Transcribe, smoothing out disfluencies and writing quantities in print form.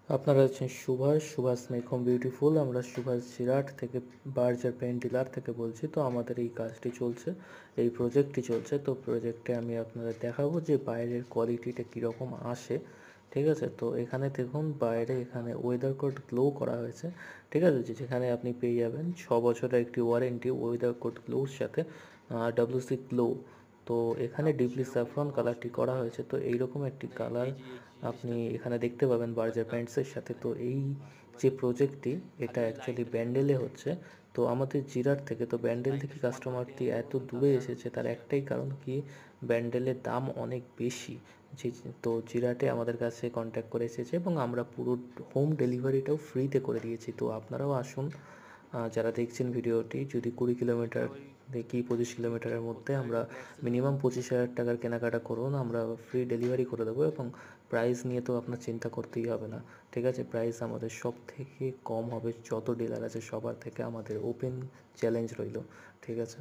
আপনারা আছেন Subhash make home beautiful. আমরা সুভাষ জিরাট থেকে বার্জার পেইন্ট ডিলার থেকে বলছি। তো আমাদের এই কাজটি চলছে, এই প্রজেক্টটি চলছে। তো প্রজেক্টে আমি আপনাদের দেখাবো যে বাইরের কোয়ালিটিটা কীরকম আসে। ঠিক আছে, তো এখানে দেখুন বাইরে এখানে ওয়েদার কোড গ্লো করা হয়েছে। ঠিক আছে, যেখানে আপনি পেয়ে যাবেন 6 বছরের একটি ওয়ারেন্টি ওয়েদার কোড গ্লোর সাথে, WC গ্লো। তো এখানে ডিপলি স্যাফরন কালারটি করা হয়েছে। তো এইরকম একটি কালার আপনি এখানে দেখতে পাবেন বার্জার প্যান্টসের সাথে। তো এই যে প্রজেক্টটি, এটা অ্যাকচুয়ালি ব্যান্ডেলে হচ্ছে। তো আমাদের জিরাট থেকে, তো ব্যান্ডেল থেকে কাস্টমারটি এত দূরে এসেছে তার একটাই কারণ কি, ব্যান্ডেলের দাম অনেক বেশি। যে তো জিরাটে আমাদের কাছে কন্ট্যাক্ট করে এসেছে এবং আমরা পুরো হোম ডেলিভারিটাও ফ্রিতে করে দিয়েছি। তো আপনারাও আসুন, যারা দেখছেন ভিডিওটি, যদি 20 কিলোমিটার দেখি 25 কিলোমিটারের মধ্যে আমরা মিনিমাম 25,000 টাকার কেনাকাটা করুন, আমরা ফ্রি ডেলিভারি করে দেবো। এবং প্রাইস নিয়ে তো আপনার চিন্তা করতেই হবে না। ঠিক আছে, প্রাইস আমাদের সব থেকে কম হবে, যত ডিলার আছে সবার থেকে আমাদের ওপেন চ্যালেঞ্জ রইল। ঠিক আছে।